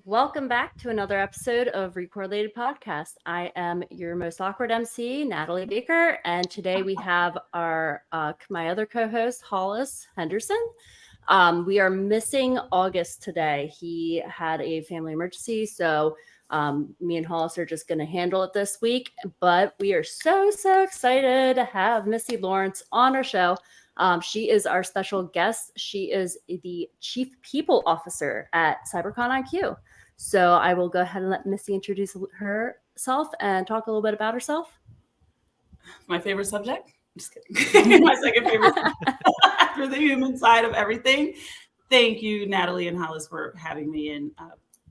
Welcome back to another episode of Re-Correlated Podcast. I am your most awkward MC, Natalie Baker, and today we have our my other co-host, Hollis Henderson. We are missing August today. He had a family emergency, so me and Hollis are just going to handle it this week. But we are so excited to have Missy Lawrence on our show. She is our special guest. She is the Chief People Officer at CyberconIQ. So I will go ahead and let Missy introduce herself and talk a little bit about herself. My favorite subject? I'm just kidding. My second favorite after the human side of everything. Thank you, Natalie and Hollis, for having me in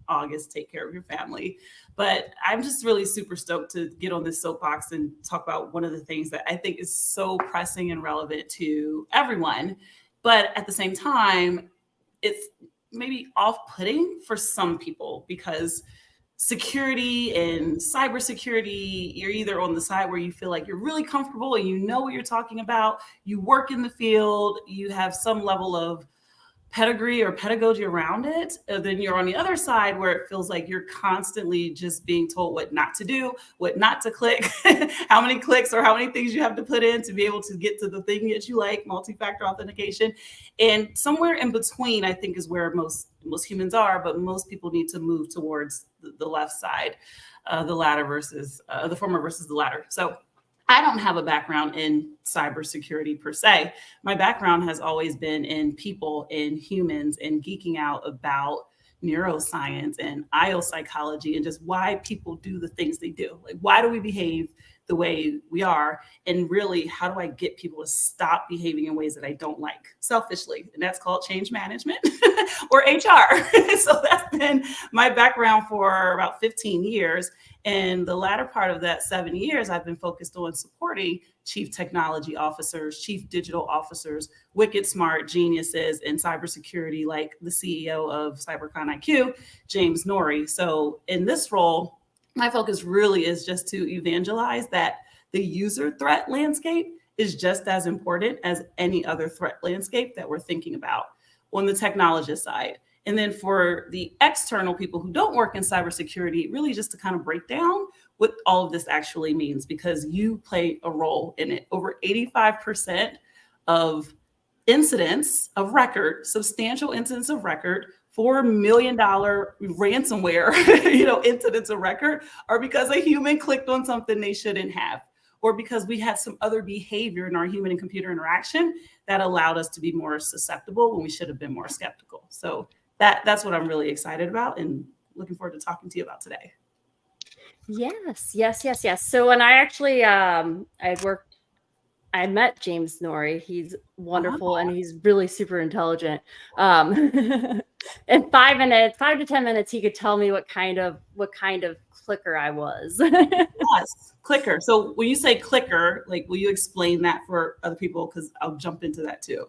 August. Take care of your family. But I'm just really super stoked to get on this soapbox and talk about one of the things that I think is so pressing and relevant to everyone. But at the same time, it's maybe off-putting for some people because security and cybersecurity, you're either on the side where you feel like you're really comfortable and you know what you're talking about, you work in the field, you have some level of pedigree or pedagogy around it. Then you're on the other side where it feels like you're constantly just being told what not to do, what not to click, how many clicks or how many things you have to put in to be able to get to the thing that you like, multi-factor authentication. And somewhere in between, I think, is where most humans are, but most people need to move towards the left side, the latter versus the former versus the latter. So I don't have a background in cybersecurity per se. My background has always been in people and humans and geeking out about neuroscience and IO psychology and just why people do the things they do. Like, why do we behave the way we are? And really, how do I get people to stop behaving in ways that I don't like selfishly? And that's called change management or HR. So that's been my background for about 15 years. And the latter part of that 7 years, I've been focused on supporting chief technology officers, chief digital officers, wicked smart geniuses in cybersecurity, like the CEO of CyberconIQ, James Norrie. So in this role, my focus really is just to evangelize that the user threat landscape is just as important as any other threat landscape that we're thinking about on the technologist side. And then for the external people who don't work in cybersecurity, really just to kind of break down what all of this actually means, because you play a role in it. Over 85% of incidents of record, substantial incidents of record, $4 million ransomware, incidents of record are because a human clicked on something they shouldn't have, or because we had some other behavior in our human and computer interaction that allowed us to be more susceptible when we should have been more skeptical. So that's what I'm really excited about and looking forward to talking to you about today. Yes. So when I actually, I met James Norrie. He's wonderful and he's really super intelligent. In 5 minutes, 5 to 10 minutes, he could tell me what kind of clicker I was. Yes, clicker. So when you say clicker, like, will you explain that for other people? Because I'll jump into that too.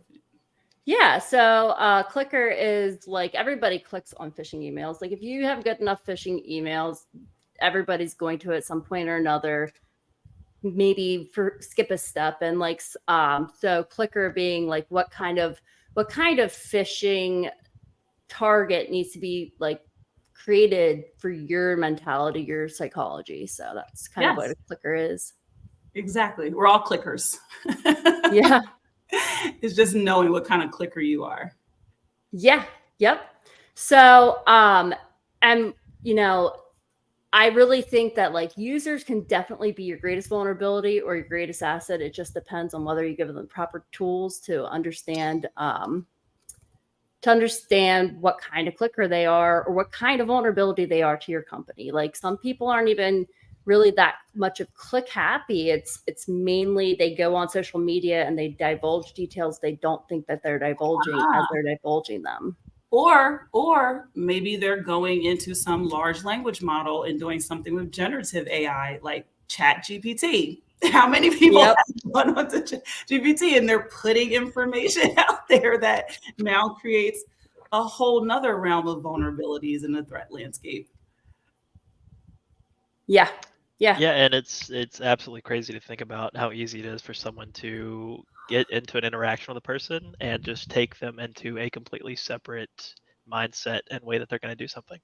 Yeah, so clicker is like everybody clicks on phishing emails. Like, if you have good enough phishing emails, everybody's going to at some point or another maybe skip a step. And like so clicker being like what kind of phishing target needs to be like created for your mentality, your psychology. So that's kind of what a clicker is. Exactly. We're all clickers. Yeah. It's just knowing what kind of clicker you are. Yeah. Yep. So, and I really think that like users can definitely be your greatest vulnerability or your greatest asset. It just depends on whether you give them proper tools to understand what kind of clicker they are or what kind of vulnerability they are to your company. Like, some people aren't even really that much of click happy. It's mainly they go on social media and they divulge details they don't think that they're divulging as they're divulging them. Or maybe they're going into some large language model and doing something with generative AI like ChatGPT. How many people have gone onto GPT and they're putting information out there that now creates a whole nother realm of vulnerabilities in the threat landscape? Yeah. And it's absolutely crazy to think about how easy it is for someone to get into an interaction with a person and just take them into a completely separate mindset and way that they're going to do something.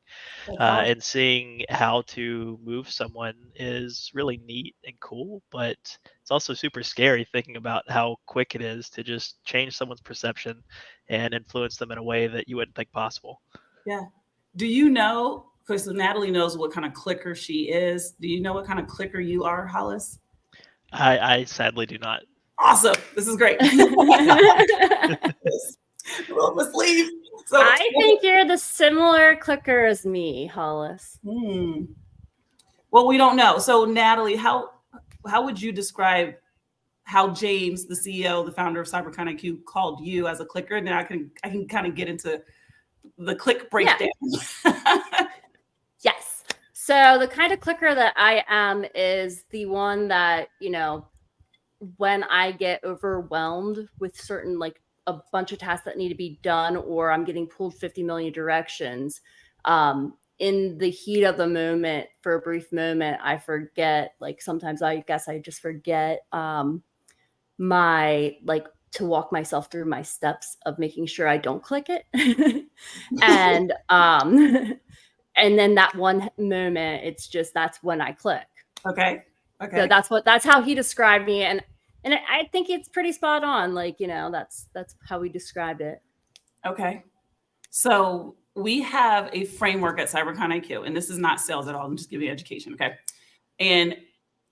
That's awesome. And seeing how to move someone is really neat and cool, but it's also super scary thinking about how quick it is to just change someone's perception and influence them in a way that you wouldn't think possible. Yeah. Do you know, because Natalie knows what kind of clicker she is. Do you know what kind of clicker you are, Hollis? I sadly do not. Awesome. This is great. Roll up my sleeve. So, I think you're the similar clicker as me, Hollis. Well, we don't know. So, Natalie, how would you describe how James, the CEO, the founder of cyberconIQ, called you as a clicker? And then I can kind of get into the click breakdown. Yeah. Yes. So the kind of clicker that I am is the one that, when I get overwhelmed with certain, like a bunch of tasks that need to be done, or I'm getting pulled 50 million directions, in the heat of the moment, for a brief moment, I forget, like sometimes I guess I just forget my, like, to walk myself through my steps of making sure I don't click it. And then that one moment, it's just, that's when I click. Okay. So that's how he described me. And I think it's pretty spot on. Like, that's how we described it. Okay. So we have a framework at cyberconIQ, and this is not sales at all. I'm just giving you education. Okay. And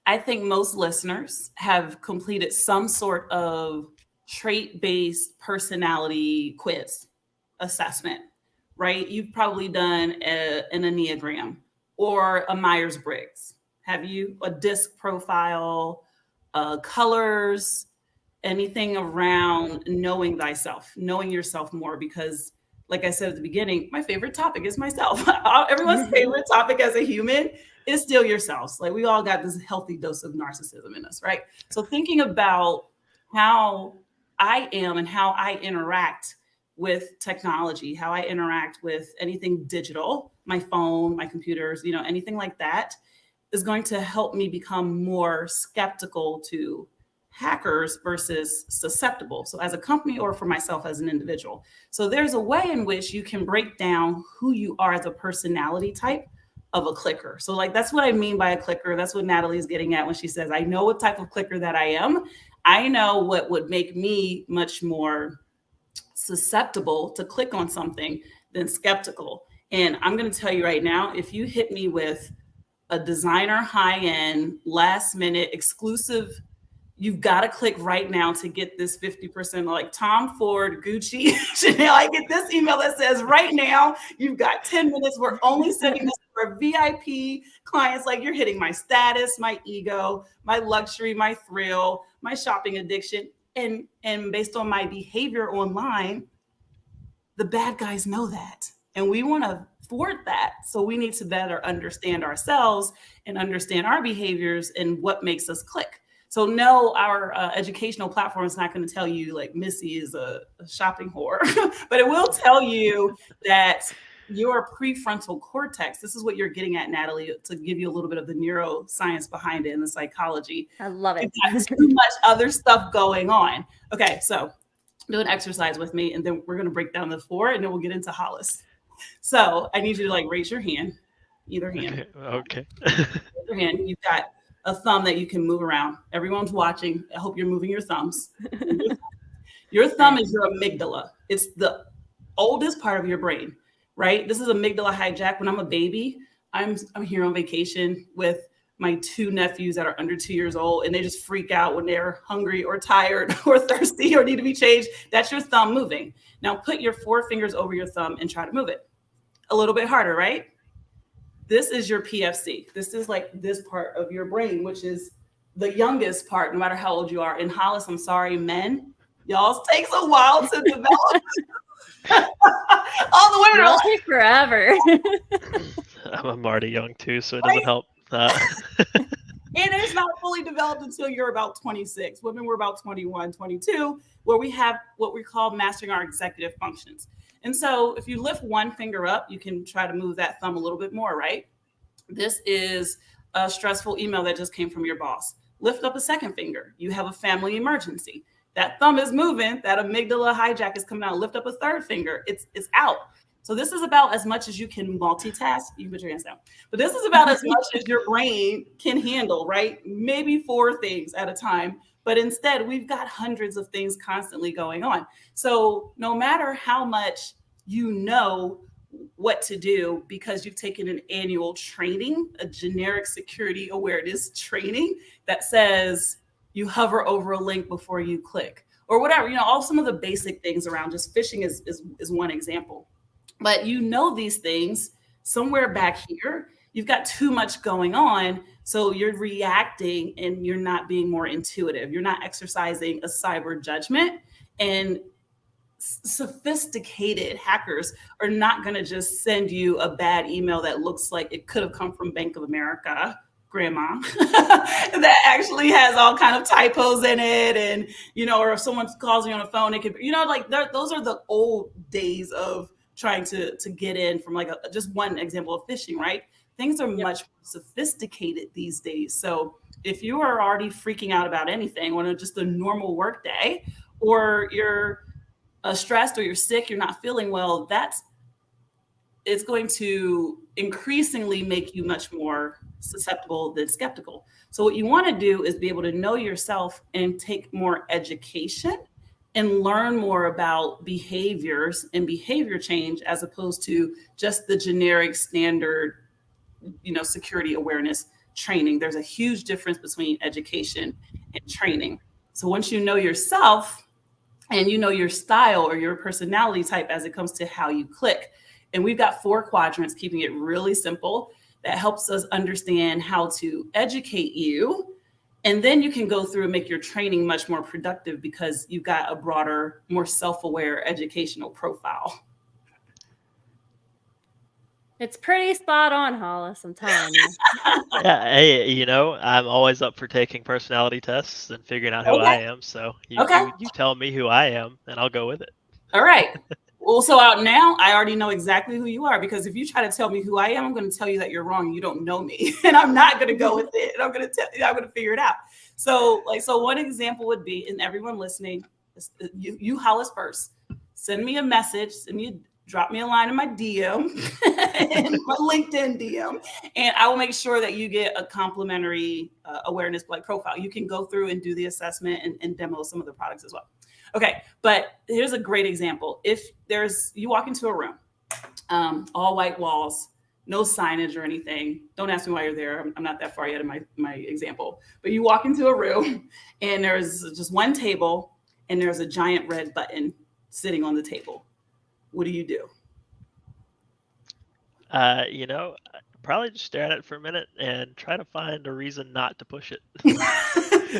I think most listeners have completed some sort of trait-based personality quiz assessment, right? You've probably done an Enneagram or a Myers-Briggs. Have you? A DISC profile, colors, anything around knowing thyself, knowing yourself more? Because like I said at the beginning, my favorite topic is myself. Everyone's favorite topic as a human is still yourselves. Like we all got this healthy dose of narcissism in us, right? So thinking about how I am and how I interact with technology, how I interact with anything digital, my phone, my computers, anything like that, is going to help me become more skeptical to hackers versus susceptible. So as a company or for myself as an individual. So there's a way in which you can break down who you are as a personality type of a clicker. So like, that's what I mean by a clicker. That's what Natalie is getting at when she says, I know what type of clicker that I am. I know what would make me much more susceptible to click on something than skeptical. And I'm going to tell you right now, if you hit me with a designer, high-end, last-minute, exclusive, you've got to click right now to get this 50%, like Tom Ford, Gucci, Chanel. I get this email that says right now, you've got 10 minutes. We're only sending this for VIP clients. Like you're hitting my status, my ego, my luxury, my thrill, my shopping addiction. And based on my behavior online, the bad guys know that. And we want to thwart that. So we need to better understand ourselves and understand our behaviors and what makes us click. So no, our educational platform is not going to tell you like Missy is a shopping whore, but it will tell you that your prefrontal cortex, this is what you're getting at, Natalie, to give you a little bit of the neuroscience behind it and the psychology. I love it. You've got too much other stuff going on. Okay, so do an exercise with me, and then we're going to break down the 4, and then we'll get into Hollis. So I need you to like raise your hand, either hand. Okay. Raise your hand. You've got a thumb that you can move around. Everyone's watching. I hope you're moving your thumbs. Your thumb is your amygdala. It's the oldest part of your brain, right? This is amygdala hijack. When I'm a baby, I'm here on vacation with my 2 nephews that are under 2 years old, and they just freak out when they're hungry or tired or thirsty or need to be changed. That's your thumb moving. Now put your 4 fingers over your thumb and try to move it. A little bit harder, right? This is your PFC. This is like this part of your brain, which is the youngest part, no matter how old you are. In Hollis, I'm sorry, men, y'all takes a while to develop. All the women It'll take forever. I'm already young too, so it doesn't help. And it's not fully developed until you're about 26. Women were about 21, 22, where we have what we call mastering our executive functions. And so if you lift one finger up, you can try to move that thumb a little bit more, right? This is a stressful email that just came from your boss. Lift up a second finger. You have a family emergency. That thumb is moving. That amygdala hijack is coming out. Lift up a third finger. It's out. So this is about as much as you can multitask. You can put your hands down. But this is about as much as your brain can handle, right? Maybe 4 things at a time. But instead, we've got hundreds of things constantly going on. So no matter how much you know what to do, because you've taken an annual training, a generic security awareness training that says you hover over a link before you click or whatever, all some of the basic things around just phishing is one example. But these things somewhere back here, you've got too much going on. So you're reacting and you're not being more intuitive. You're not exercising a cyber judgment. And sophisticated hackers are not going to just send you a bad email that looks like it could have come from Bank of America, grandma, that actually has all kind of typos in it. And, or if someone calls you on a phone, it could, those are the old days of trying to get in from just one example of phishing, right? Things are much more sophisticated these days. So if you are already freaking out about anything on just a normal work day, or you're stressed or you're sick, you're not feeling well, it's going to increasingly make you much more susceptible than skeptical. So what you want to do is be able to know yourself and take more education and learn more about behaviors and behavior change, as opposed to just the generic standard, security awareness training. There's a huge difference between education and training. So once you know yourself and you know your style or your personality type as it comes to how you click, and we've got 4 quadrants, keeping it really simple, that helps us understand how to educate you. And then you can go through and make your training much more productive because you've got a broader, more self-aware educational profile. It's pretty spot on, Hollis, I'm telling you. Yeah, hey, I'm always up for taking personality tests and figuring out who I am. So you tell me who I am, and I'll go with it. All right. Well, so out now, I already know exactly who you are, because if you try to tell me who I am, I'm going to tell you that you're wrong. You don't know me, and I'm not going to go with it. And I'm going to figure it out. So one example would be, and everyone listening, you Hollis first, send me a message, drop me a line in my DM, in my LinkedIn DM, and I will make sure that you get a complimentary awareness profile. You can go through and do the assessment and demo some of the products as well. Okay, but here's a great example. If you walk into a room, all white walls, no signage or anything. Don't ask me why you're there. I'm not that far yet in my example. But you walk into a room and there's just one table and there's a giant red button sitting on the table. What do you do? Probably just stare at it for a minute and try to find a reason not to push it.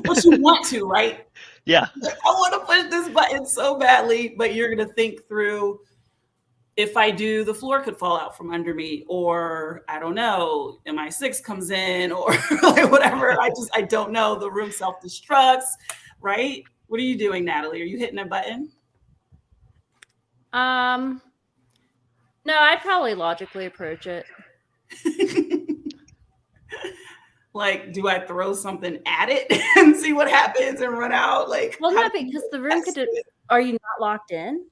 But you want to, right? Yeah. I want to push this button so badly, but you're going to think through, if I do, the floor could fall out from under me, or I don't know, MI6 comes in, or whatever. I don't know. The room self-destructs, right? What are you doing, Natalie? Are you hitting a button? No, I'd probably logically approach it. Do I throw something at it and see what happens and run out? Well, no, because the room are you not locked in?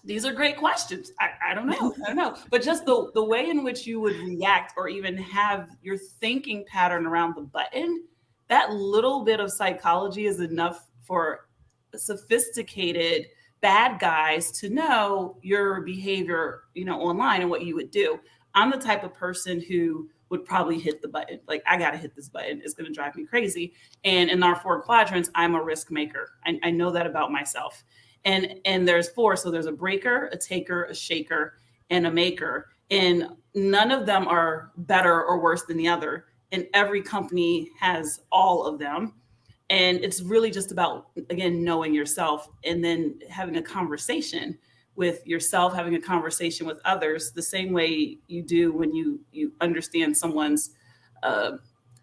These are great questions. I don't know. But just the way in which you would react, or even have your thinking pattern around the button, that little bit of psychology is enough for sophisticated bad guys to know your behavior, online, and what you would do. I'm the type of person who would probably hit the button. I got to hit this button. It's going to drive me crazy. And in our 4 quadrants, I'm a risk maker. I know that about myself. And there's 4. So there's a breaker, a taker, a shaker, and a maker. And none of them are better or worse than the other. And every company has all of them. And it's really just about, again, knowing yourself and then having a conversation with yourself, having a conversation with others, the same way you do when you understand someone's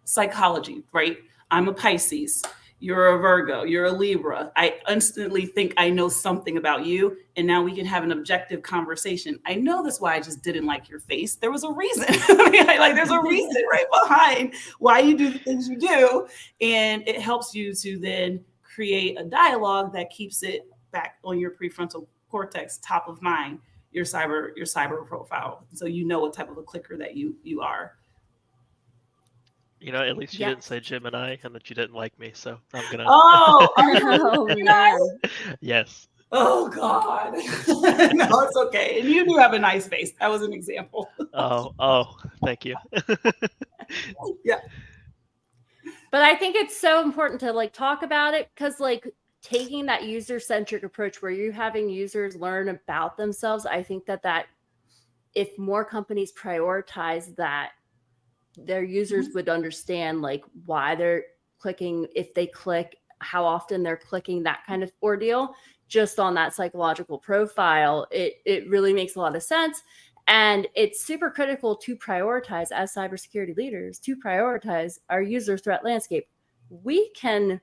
psychology, right? I'm a Pisces. You're a Virgo. You're a Libra. I instantly think I know something about you. And now we can have an objective conversation. I know that's why I just didn't like your face. There was a reason. There's a reason right behind why you do the things you do. And it helps you to then create a dialogue that keeps it back on your prefrontal cortex, top of mind. your cyber profile, so you know what type of a clicker that you are. You know, at least you Yeah. didn't say Gemini and that you didn't like me, so I'm gonna. Oh, Oh man. Yes. oh God. No, it's okay. And you do have a nice face. That was an example. Oh, thank you. Yeah. But I think it's so important to like talk about it, because like taking that user-centric approach where you're having users learn about themselves, I think that if more companies prioritize that, their users would understand like why they're clicking, if they click, how often they're clicking, that kind of ordeal, just on that psychological profile. It really makes a lot of sense. And it's super critical to prioritize, as cybersecurity leaders, to prioritize our user threat landscape. We can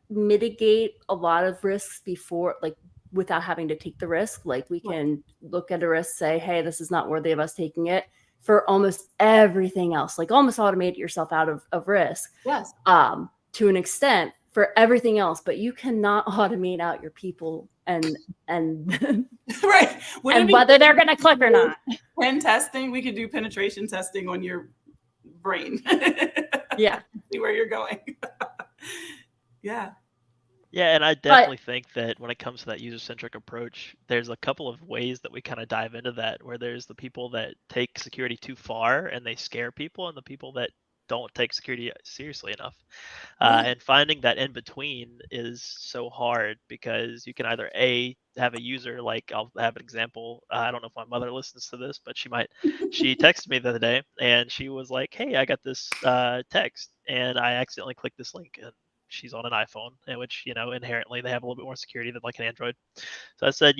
mitigate a lot of risks before, like, without having to take the risk. Like, we can look at a risk, say, hey, this is not worthy of us taking it, for almost everything else. Like, almost automate yourself out of risk. Yes. To an extent for everything else, but you cannot automate out your people and Right. and whether they're going to click or not. Pen testing, we could do penetration testing on your brain. Yeah. See where you're going. Yeah. Yeah, and I definitely think that when it comes to that user-centric approach, there's a couple of ways that we kind of dive into that, where there's the people that take security too far and they scare people, and the people that don't take security seriously enough. And finding that in between is so hard, because you can either have a user, like, I'll have an example. I don't know if my mother listens to this, but she might. She texted me the other day and she was like, hey, I got this text and I accidentally clicked this link, and she's on an iPhone, in which, inherently they have a little bit more security than like an Android. So I said,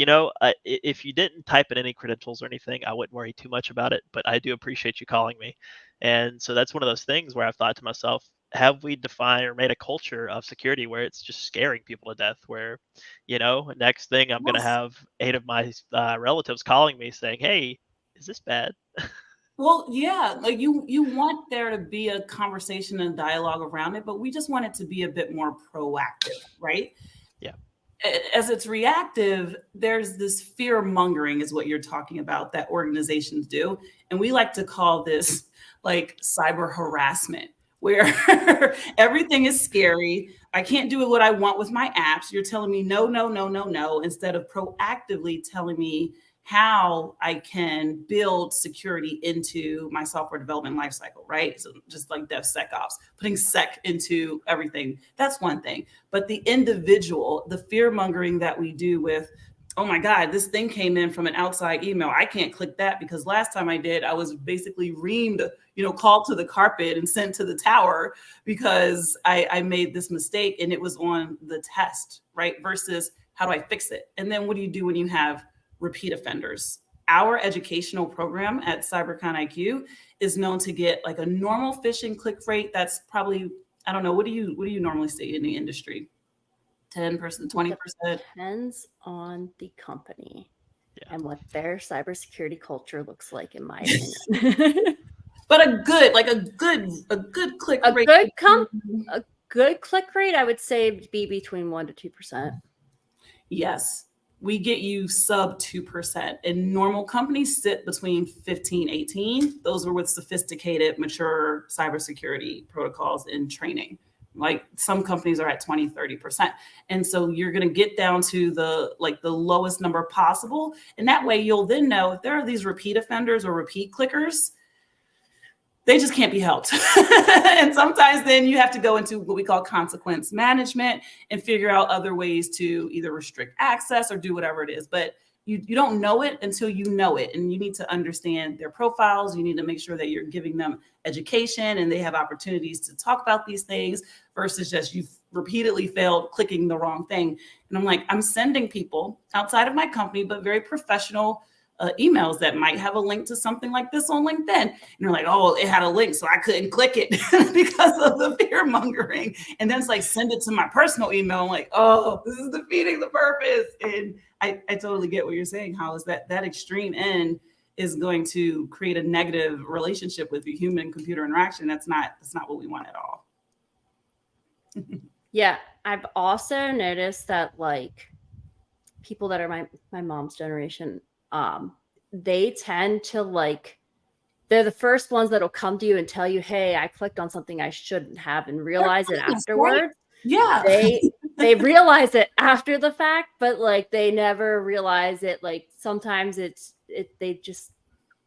if you didn't type in any credentials or anything, I wouldn't worry too much about it, but I do appreciate you calling me. And so that's one of those things where I've thought to myself, have we defined or made a culture of security where it's just scaring people to death, where, next thing I'm going to have 8 of my relatives calling me saying, hey, is this bad? Well, yeah, like you want there to be a conversation and dialogue around it, but we just want it to be a bit more proactive, right? Yeah. As it's reactive, there's this fear mongering is what you're talking about that organizations do. And we like to call this like cyber harassment, where everything is scary. I can't do what I want with my apps. You're telling me no, no, no, no, no, instead of proactively telling me how I can build security into my software development lifecycle, right? So just like DevSecOps, putting sec into everything. That's one thing. But the individual, the fear mongering that we do with, oh my God, this thing came in from an outside email. I can't click that because last time I did, I was basically reamed, called to the carpet and sent to the tower because I made this mistake and it was on the test, right? Versus how do I fix it? And then what do you do when you have repeat offenders? Our educational program at cyberconIQ is known to get like a normal phishing click rate. That's probably, I don't know, what do you normally see in the industry? 10%, 20%? Depends on the company and what their cybersecurity culture looks like, in my opinion. But a good click rate. A good click rate, I would say, would be between 1% to 2%. Yes. We get you sub 2%, and normal companies sit between 15, 18. Those are with sophisticated, mature cybersecurity protocols and training. Like some companies are at 20, 30%. And so you're going to get down to the lowest number possible. And that way you'll then know if there are these repeat offenders or repeat clickers, they just can't be helped. And sometimes then you have to go into what we call consequence management and figure out other ways to either restrict access or do whatever it is. But you don't know it until you know it. And you need to understand their profiles. You need to make sure that you're giving them education and they have opportunities to talk about these things versus just you've repeatedly failed clicking the wrong thing. And I'm like, I'm sending people outside of my company, but very professional emails that might have a link to something like this on LinkedIn. And they're like, oh, it had a link, so I couldn't click it because of the fear mongering. And then it's like, send it to my personal email. I'm like, oh, this is defeating the purpose. And I totally get what you're saying, Hollis, that extreme end is going to create a negative relationship with the human computer interaction. That's not what we want at all. Yeah. I've also noticed that, like, people that are my mom's generation, they tend to like, they're the first ones that'll come to you and tell you, hey, I clicked on something I shouldn't have, and realize it afterwards. Right? Yeah. They realize it after the fact, but like they never realize it. Like sometimes they just,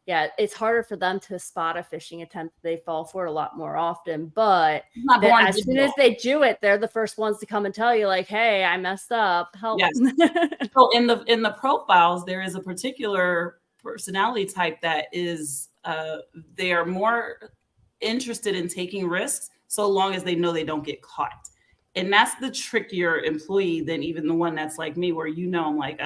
yeah, it's harder for them to spot a phishing attempt. They fall for it a lot more often, but as soon as they do it, they're the first ones to come and tell you like, hey, I messed up, help. Yes. So in the profiles, there is a particular personality type that is, they are more interested in taking risks so long as they know they don't get caught. And that's the trickier employee than even the one that's like me, where, I'm like,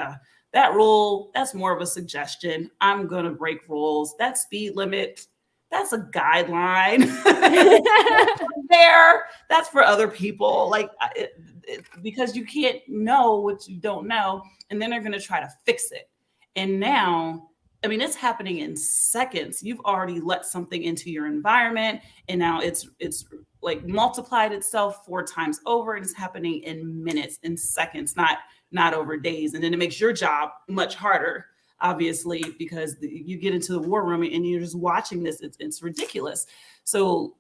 that rule, that's more of a suggestion. I'm going to break rules. That speed limit, that's a guideline. That's for other people. Like, because you can't know what you don't know. And then they're going to try to fix it. And now, I mean, it's happening in seconds. You've already let something into your environment, and now it's like multiplied itself 4 times over, and it's happening in minutes, in seconds, not over days. And then it makes your job much harder, obviously, because you get into the war room and you're just watching this. It's ridiculous. So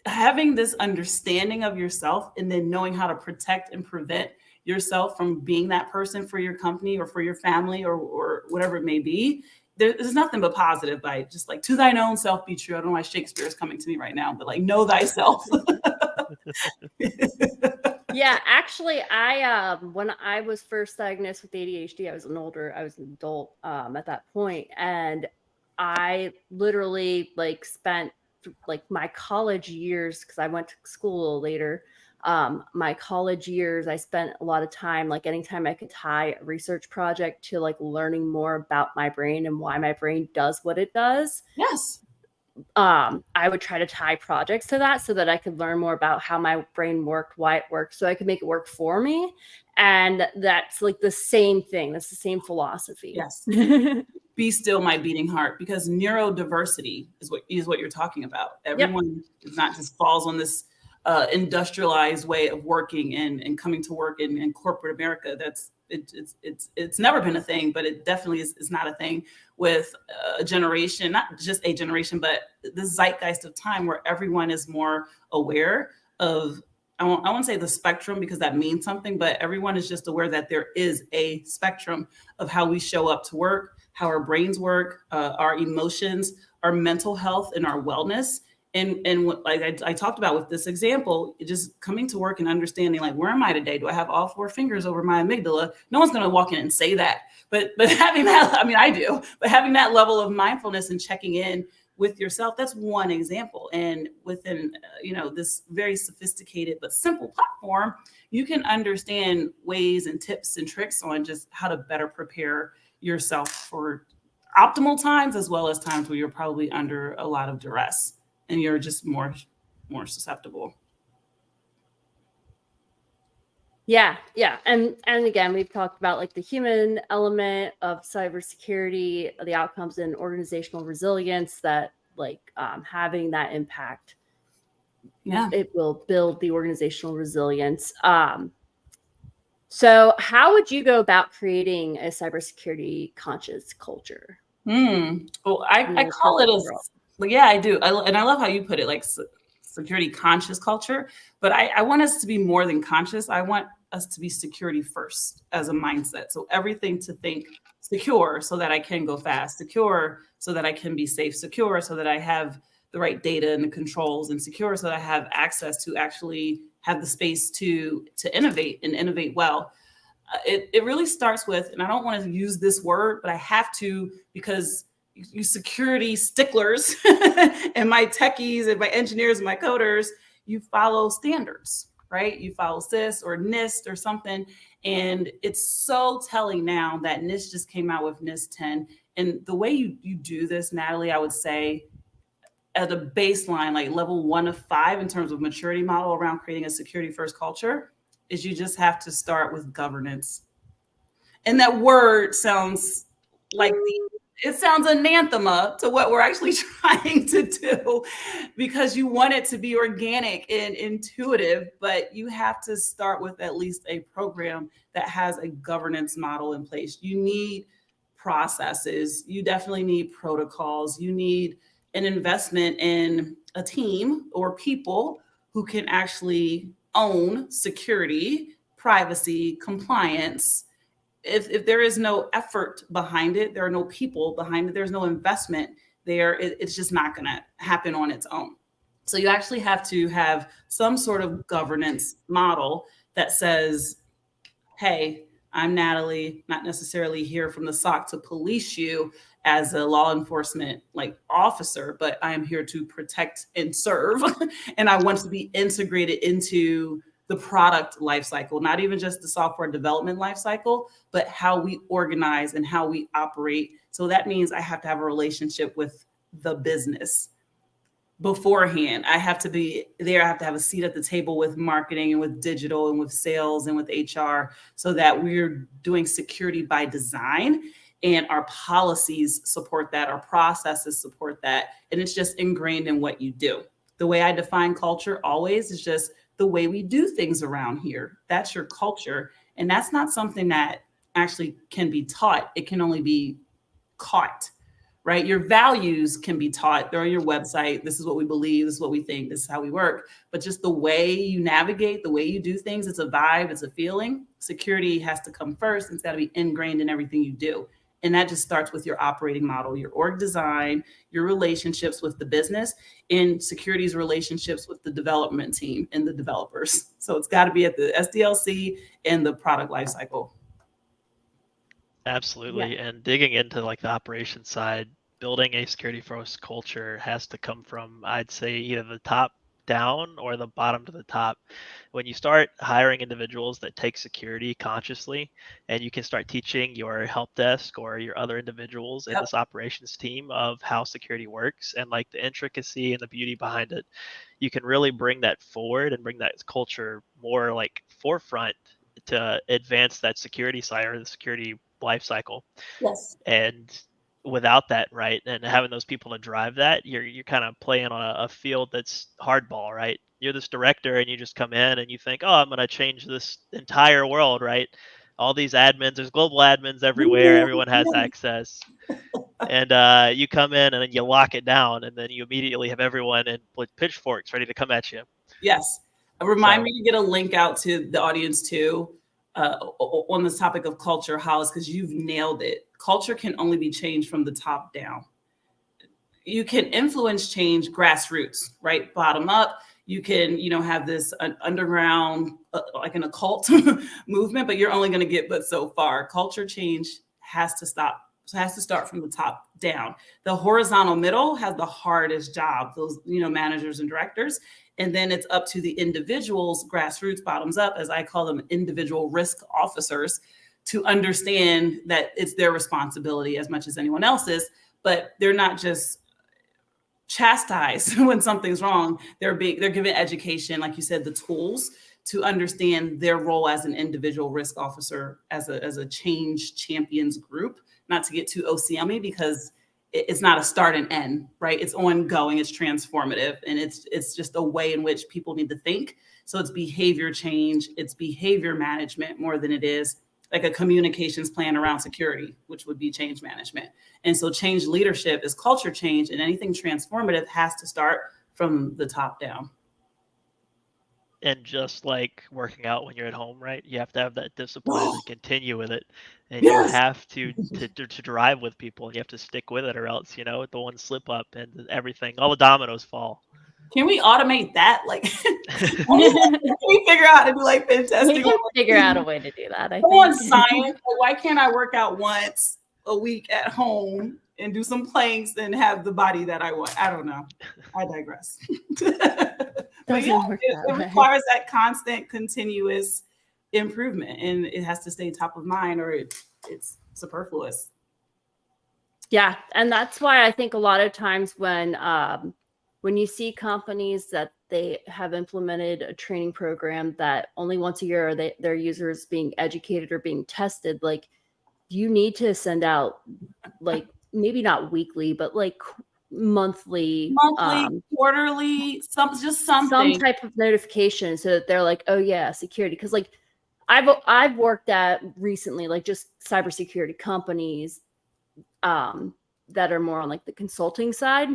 having this understanding of yourself and then knowing how to protect and prevent yourself from being that person for your company or for your family or whatever it may be, there's nothing but positive by just like, to thine own self be true. I don't know why Shakespeare is coming to me right now, but like, know thyself. Yeah, actually, when I was first diagnosed with ADHD, I was an adult at that point, and I literally like spent like my college years, because I went to school a little later. My college years, I spent a lot of time, like anytime I could tie a research project to like learning more about my brain and why my brain does what it does. Yes. I would try to tie projects to that so that I could learn more about how my brain worked, why it worked, so I could make it work for me. And that's like the same thing. That's the same philosophy. Yes. Be still, my beating heart, because neurodiversity is what you're talking about. Everyone is not just falls on this industrialized way of working and coming to work in corporate America. It's never been a thing, but it definitely is not a thing with a generation, not just a generation, but the zeitgeist of time where everyone is more aware of, I won't say the spectrum because that means something, but everyone is just aware that there is a spectrum of how we show up to work, how our brains work, our emotions, our mental health, and our wellness. And what, like I talked about with this example, just coming to work and understanding, like, where am I today? Do I have all 4 fingers over my amygdala? No one's going to walk in and say that. But having that, I mean, I do, but having that level of mindfulness and checking in with yourself, that's one example. And within, this very sophisticated but simple platform, you can understand ways and tips and tricks on just how to better prepare yourself for optimal times, as well as times where you're probably under a lot of duress and you're just more susceptible. Yeah. And again, we've talked about like the human element of cybersecurity, the outcomes and organizational resilience that like having that impact. Yeah. It will build the organizational resilience. So how would you go about creating a cybersecurity conscious culture? Well, I call it I do. And I love how you put it, like security conscious culture, but I want us to be more than conscious. I want us to be security first as a mindset. So everything to think secure so that I can go fast, secure so that I can be safe, secure so that I have the right data and the controls, and secure so that I have access to actually have the space to innovate and innovate well. It really starts with, and I don't want to use this word, but I have to, because you security sticklers and my techies and my engineers and my coders, you follow standards, right? You follow CIS or NIST or something. And it's so telling now that NIST just came out with NIST 10. And the way you do this, Natalie, I would say at a baseline, like level 1 of 5 in terms of maturity model around creating a security first culture, is you just have to start with governance. And that word sounds like it sounds anathema to what we're actually trying to do, because you want it to be organic and intuitive, but you have to start with at least a program that has a governance model in place. You need processes. You definitely need protocols. You need an investment in a team or people who can actually own security, privacy, compliance. If there is no effort behind it, there are no people behind it, there's no investment there, it's just not going to happen on its own. So you actually have to have some sort of governance model that says, hey, I'm Natalie, not necessarily here from the SOC to police you as a law enforcement officer, but I am here to protect and serve. And I want to be integrated into the product lifecycle, not even just the software development lifecycle, but how we organize and how we operate. So that means I have to have a relationship with the business beforehand. I have to be there. I have to have a seat at the table with marketing and with digital and with sales and with HR, so that we're doing security by design and our policies support that, our processes support that. And it's just ingrained in what you do. The way I define culture always is just the way we do things around here. That's your culture. And that's not something that actually can be taught. It can only be caught, right? Your values can be taught. They're on your website. This is what we believe. This is what we think. This is how we work. But just the way you navigate, the way you do things, it's a vibe, it's a feeling. Security has to come first. It's got to be ingrained in everything you do. And that just starts with your operating model, your org design, your relationships with the business, and security's relationships with the development team and the developers. So it's got to be at the SDLC and the product lifecycle. Absolutely. Yeah. And digging into the operations side, building a security first culture has to come from, I'd say, either the top down or the bottom to the top. When you start hiring individuals that take security consciously, and you can start teaching your help desk or your other individuals in this operations team of how security works and the intricacy and the beauty behind it, you can really bring that forward and bring that culture more forefront to advance that security side or the security life cycle. Yes. And without that, right, and having those people to drive that, you're kind of playing on a field that's hardball, right? You're this director and you just come in and you think, oh, I'm going to change this entire world, right? All these admins, there's global admins everywhere. Everyone has access. And you come in and then you lock it down, and then you immediately have everyone with pitchforks ready to come at you. Yes. Remind me to get a link out to the audience too on this topic of culture, Hollis, because you've nailed it. Culture can only be changed from the top down. You can influence change grassroots, right? Bottom up. You can, have this underground, like an occult movement, but you're only going to get but so far. Culture change has to start from the top down. The horizontal middle has the hardest job, those, managers and directors. And then it's up to the individuals, grassroots, bottoms up, as I call them, individual risk officers, to understand that it's their responsibility as much as anyone else's, but they're not just chastised when something's wrong. They're given education, like you said, the tools to understand their role as an individual risk officer, as a change champions group. Not to get too OCM-y, because it's not a start and end, right? It's ongoing, it's transformative, and it's just a way in which people need to think. So it's behavior change, it's behavior management more than it is like a communications plan around security, which would be change management. And so change leadership is culture change, and anything transformative has to start from the top down. And just like working out when you're at home, right? You have to have that discipline and continue with it. And you have to drive with people. You have to stick with it, or else, the one slip up and everything, all the dominoes fall. Can we automate that? Can we figure out how to do fantastic? We can figure out a way to do that. I think. On science, why can't I work out once a week at home and do some planks and have the body that I want? I don't know. I digress. But it requires that constant, continuous improvement, and it has to stay top of mind, or it's superfluous. Yeah, and that's why I think a lot of times when you see companies that they have implemented a training program that only once a year their users being educated or being tested, you need to send out maybe not weekly, but like monthly, quarterly, some type of notification, so that they're like, oh yeah, security. Because like I've worked at recently, like just cybersecurity companies that are more on like the consulting side.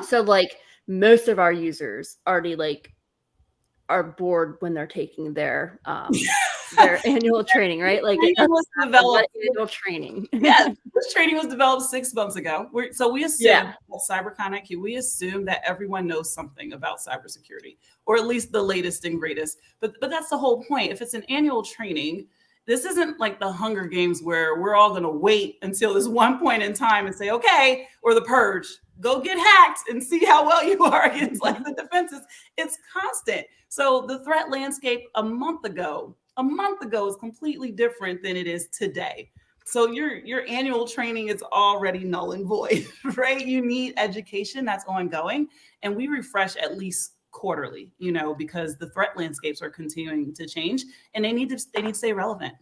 So like most of our users already like are bored when they're taking their annual training, right? Like annual training. Yeah, this training was developed 6 months ago. So we assume at cyberconIQ, we assume that everyone knows something about cybersecurity, or at least the latest and greatest. But that's the whole point. If it's an annual training, this isn't like the Hunger Games where we're all going to wait until this one point in time and say, okay, or the Purge, go get hacked and see how well you are against like the defenses. It's constant. So the threat landscape a month ago is completely different than it is today. So your annual training is already null and void, right? You need education that's ongoing, and we refresh at least quarterly, because the threat landscapes are continuing to change, and they need to stay relevant.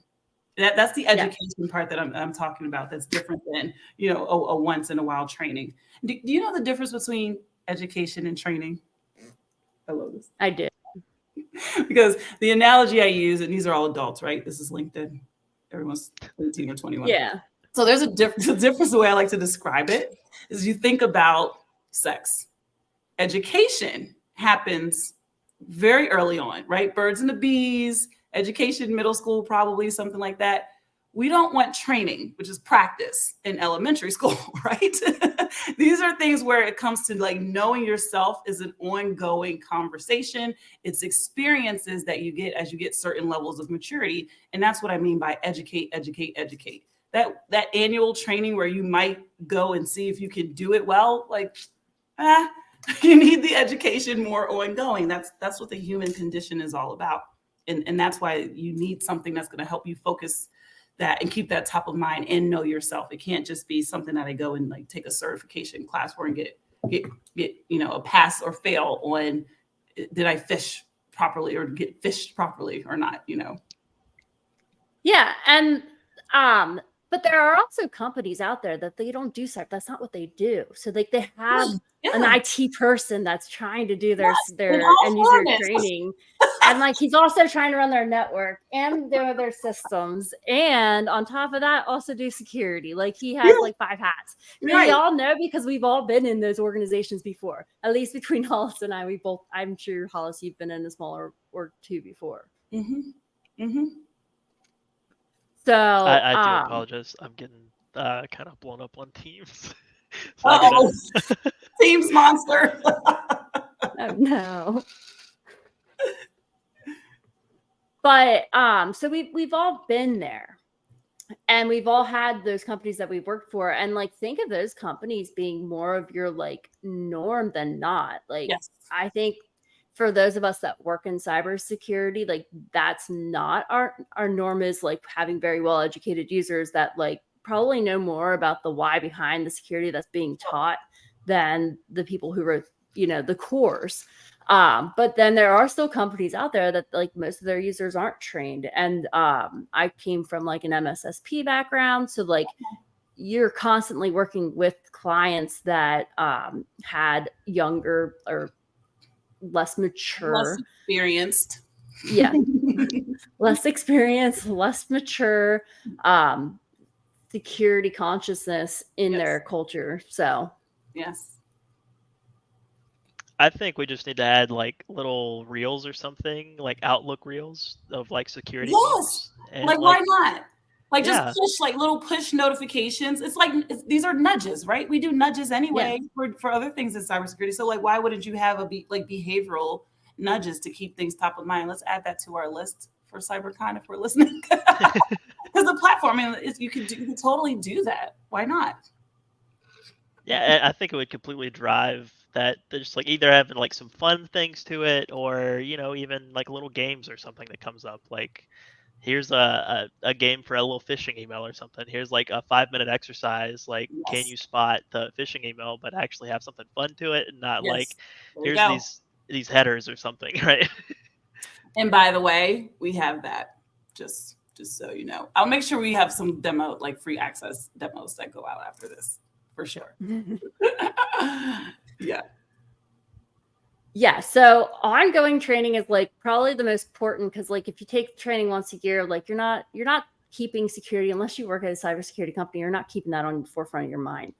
That's the education part that I'm talking about. That's different than a once in a while training. Do you know the difference between education and training? I love this. I do. Because the analogy I use, and these are all adults, right? This is LinkedIn. Everyone's 18 or 21. Yeah. So there's a difference. The way I like to describe it is you think about sex. Education happens very early on, right? Birds and the bees, education, middle school, probably something like that. We don't want training, which is practice in elementary school, right? These are things where it comes to like knowing yourself is an ongoing conversation. It's experiences that you get as you get certain levels of maturity. And that's what I mean by educate. That annual training where you might go and see if you can do it well, you need the education more ongoing. That's what the human condition is all about. And that's why you need something that's going to help you focus that and keep that top of mind and know yourself. It can't just be something that I go and like take a certification class for and get a pass or fail on, did I fish properly or get fished properly or not, Yeah. And but there are also companies out there that they don't do cyber. That's not what they do. So like they have an IT person that's trying to do their end user training. And like he's also trying to run their network and their systems. And on top of that, also do security. Like he has like 5 hats. We all know because we've all been in those organizations before. At least between Hollis and I, I'm sure Hollis, you've been in a smaller org too before. So I do apologize. I'm getting kind of blown up on Teams. Teams monster. Oh, no. But so we've all been there, and we've all had those companies that we've worked for, and like think of those companies being more of your like norm than not. Like I think for those of us that work in cybersecurity, like that's not our norm. Is like having very well educated users that like probably know more about the why behind the security that's being taught than the people who wrote the course. But then there are still companies out there that like most of their users aren't trained. And I came from like an MSSP background. So like you're constantly working with clients that had younger or less mature, less experienced. Yeah. Less experienced, less mature, security consciousness in their culture. So I think we just need to add like little reels or something, like Outlook reels of like security. And like why not? Like just push like little push notifications. It's like these are nudges, right? We do nudges anyway for other things in cybersecurity. So like why wouldn't you have behavioral nudges to keep things top of mind? Let's add that to our list for CyberCon if we're listening. Because the platform, you could totally do that. Why not? Yeah, I think it would completely drive that. Just like either having like some fun things to it, or even like little games or something that comes up. Like here's a game for a little phishing email or something. Here's like a 5-minute exercise. Like can you spot the phishing email, but actually have something fun to it, and not like here's these headers or something, right? And by the way, we have that. Just so you know, I'll make sure we have some demo, like free access demos that go out after this for sure. Yeah. Yeah, so ongoing training is like probably the most important, because like if you take training once a year, like you're not keeping security, unless you work at a cybersecurity company, you're not keeping that on the forefront of your mind.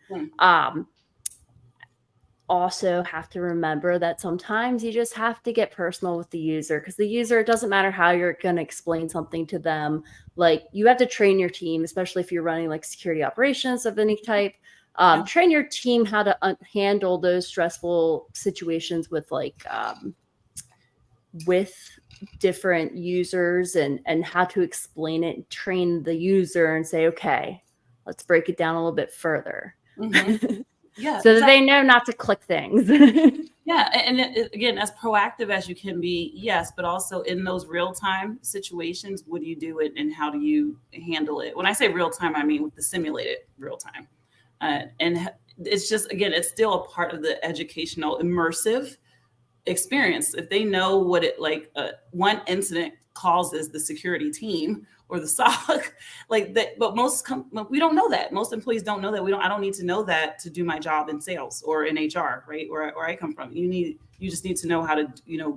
Also have to remember that sometimes you just have to get personal with the user, because the user, it doesn't matter how you're going to explain something to them. Like you have to train your team, especially if you're running like security operations of any type. Train your team how to handle those stressful situations with like with different users, and how to explain it, train the user and say, okay, let's break it down a little bit further. Yeah, so that they know not to click things. Yeah, and again, as proactive as you can be, yes, but also in those real-time situations, what do you do and how do you handle it? When I say real-time, I mean with the simulated real-time. And it's just, again, it's still a part of the educational immersive experience. If they know what it like, one incident causes the security team or the SOC, like that. But we don't know that. Most employees don't know that. I don't need to know that to do my job in sales or in HR, right? Where I come from. You just need to know how to,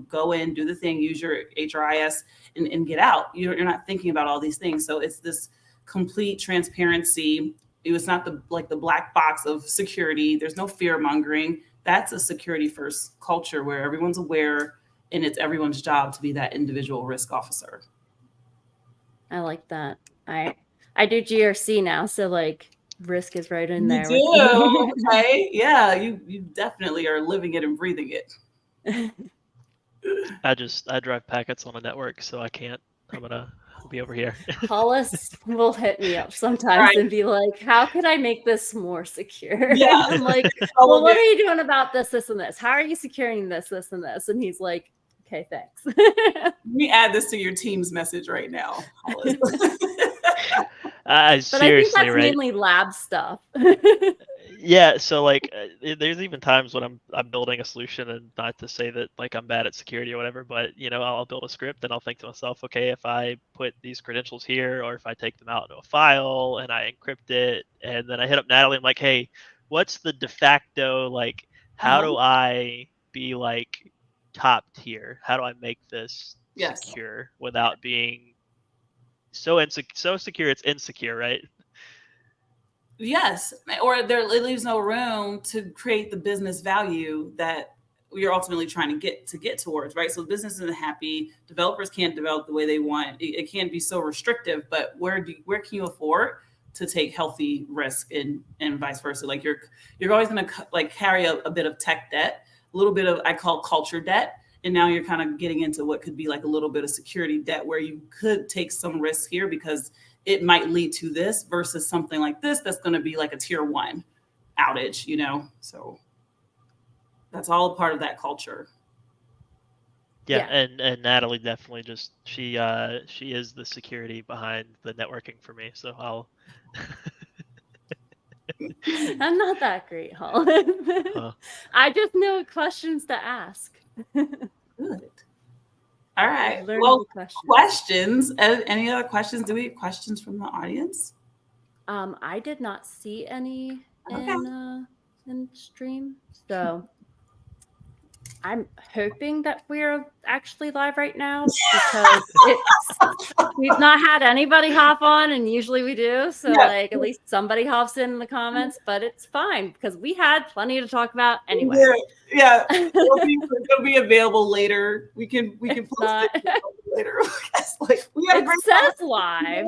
go in, do the thing, use your HRIS and get out. You're not thinking about all these things. So it's this complete transparency. It was not the black box of security. There's no fear mongering. That's a security first culture where everyone's aware and it's everyone's job to be that individual risk officer. I like that. I do GRC now, so like risk is right in there. You do? Okay. Yeah, you definitely are living it and breathing it. I drive packets on a network, so I can't. I'm gonna be over here. Hollis will hit me up sometimes and be like, how could I make this more secure? Yeah. I'm like, well, what are you doing about this, and this? How are you securing this, and this? And he's like, okay, thanks. Let me add this to your team's message right now, Hollis. But I think that's mainly lab stuff. Yeah, so like there's even times when I'm building a solution, and not to say that like I'm bad at security or whatever, but I'll build a script and I'll think to myself, okay, if I put these credentials here, or if I take them out into a file and I encrypt it, and then I hit up Natalie, I'm like, hey, what's the de facto, like, how do I be like top tier? How do I make this secure without being so secure it's insecure, right? Yes, or it leaves no room to create the business value that you're ultimately trying to get towards, right? So the business isn't happy. Developers can't develop the way they want. It can't be so restrictive. But where can you afford to take healthy risk and vice versa? Like you're always going to like carry a bit of tech debt, a little bit of I call culture debt, and now you're kind of getting into what could be like a little bit of security debt, where you could take some risk here because it might lead to this versus something like this that's going to be like a tier 1 outage, So that's all a part of that culture. Yeah. And Natalie definitely just she is the security behind the networking for me. So I'll. I'm not that great, Holland. I just know questions to ask. Good. All right. Well, questions. Any other questions? Do we have questions from the audience? I did not see any in stream, so I'm hoping that we're actually live right now, because we've not had anybody hop on, and usually we do. So like at least somebody hops in the comments, but it's fine because we had plenty to talk about anyway. Yeah. It'll be available later. We can post it later. Like we had it says live.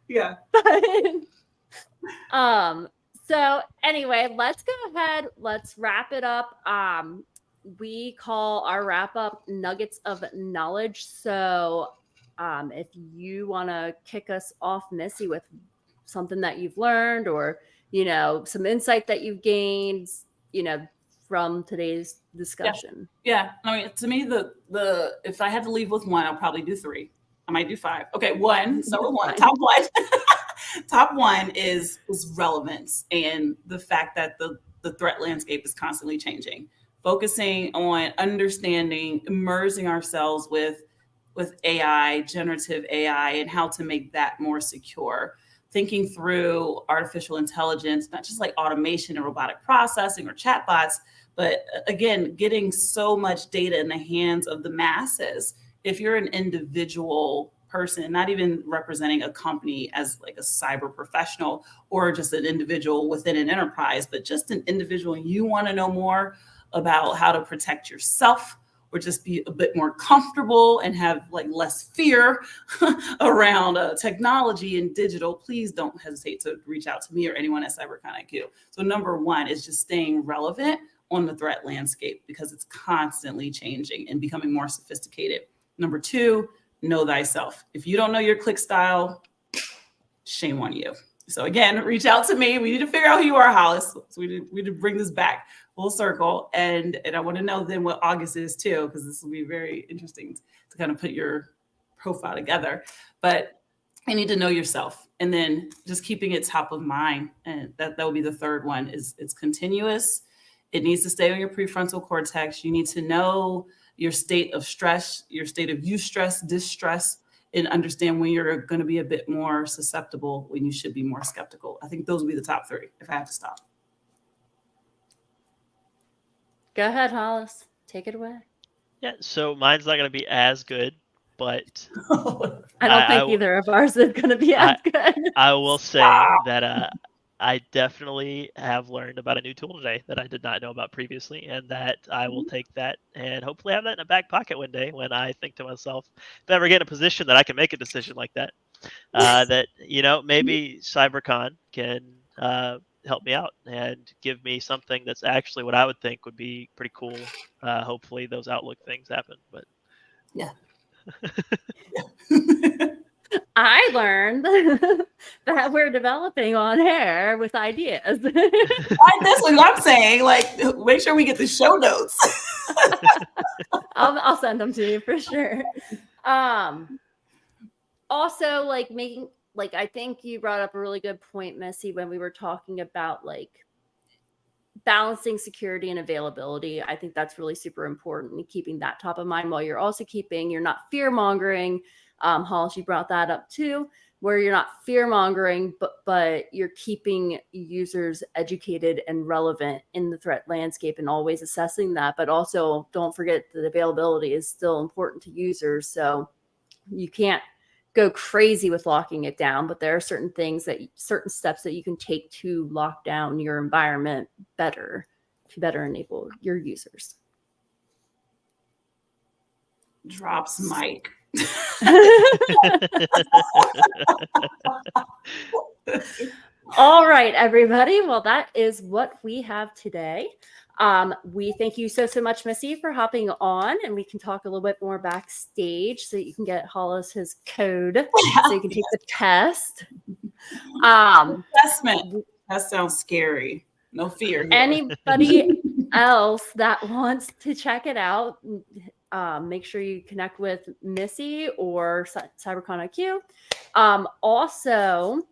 Yeah. So anyway, let's go ahead. Let's wrap it up. We call our wrap up nuggets of knowledge. So if you want to kick us off, Missy, with something that you've learned, or, some insight that you've gained, from today's discussion. Yeah. I mean, to me, the if I had to leave with one, I'll probably do 3. I might do 5. Okay. One, number one, top one. Top one is relevance, and the fact that the threat landscape is constantly changing. Focusing on understanding, immersing ourselves with AI, generative AI, and how to make that more secure. thinking through artificial intelligence, not just like automation and robotic processing or chatbots, but again, getting so much data in the hands of the masses. If you're an individual person, not even representing a company as like a cyber professional or just an individual within an enterprise, but just an individual, and you want to know more about how to protect yourself or just be a bit more comfortable and have like less fear around technology and digital, please don't hesitate to reach out to me or anyone at cyberconIQ. So number one is just staying relevant on the threat landscape because it's constantly changing and becoming more sophisticated. Number two, know thyself. If you don't know your click style, shame on you. So again, reach out to me. We need to figure out who you are, Hollis. So we need to bring this back full circle. And I want to know then what August is too, because this will be very interesting to kind of put your profile together. But you need to know yourself, and then just keeping it top of mind. And that will be the third one. Is it's continuous. It needs to stay on your prefrontal cortex. You need to know your state of stress, your state of eustress, distress, and understand when you're going to be a bit more susceptible, when you should be more skeptical. I think those would be the top three if I have to stop. Go ahead, Hollis. Take it away. Yeah, so mine's not going to be as good, but I don't think either of ours is going to be as good. I will say that I definitely have learned about a new tool today that I did not know about previously, and that I will take that and hopefully have that in a back pocket one day when I think to myself, if I ever get in a position that I can make a decision like that, that, maybe CyberCon can help me out and give me something that's actually what I would think would be pretty cool. Hopefully those Outlook things happen, but yeah. I learned that we're developing on air with ideas. That's what I'm saying. Like, make sure we get the show notes. I'll send them to you for sure. Also, I think you brought up a really good point, Missy, when we were talking about balancing security and availability. I think that's really super important, and keeping that top of mind while you're also you're not fear mongering. Hollis, you brought that up too, where you're not fear mongering, but you're keeping users educated and relevant in the threat landscape and always assessing that. But also don't forget that availability is still important to users. So you can't go crazy with locking it down, but there are certain steps that you can take to lock down your environment better to better enable your users. Drops mic. All right, everybody. Well, that is what we have today. We thank you so much, Missy, for hopping on, and we can talk a little bit more backstage so you can get Hollis his code so you can take the test. Assessment. That sounds scary. No fear here. Anybody else that wants to check it out, make sure you connect with Missy or CyberconIQ. Also,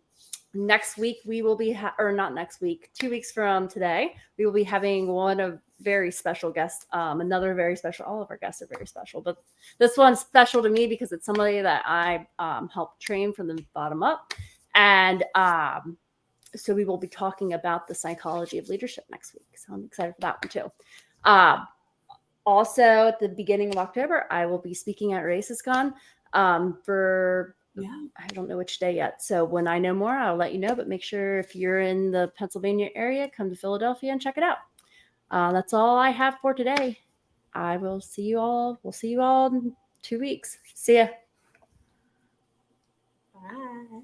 next week we will be, or not next week, 2 weeks from today, we will be having one of very special guests, another very special, all of our guests are very special, but this one's special to me because it's somebody that I helped train from the bottom up. And so we will be talking about the psychology of leadership next week. So I'm excited for that one too. Also, at the beginning of October, I will be speaking at RacesCon for, I don't know which day yet. So when I know more, I'll let you know. But make sure if you're in the Pennsylvania area, come to Philadelphia and check it out. That's all I have for today. I will see you all. We'll see you all in 2 weeks. See ya. Bye.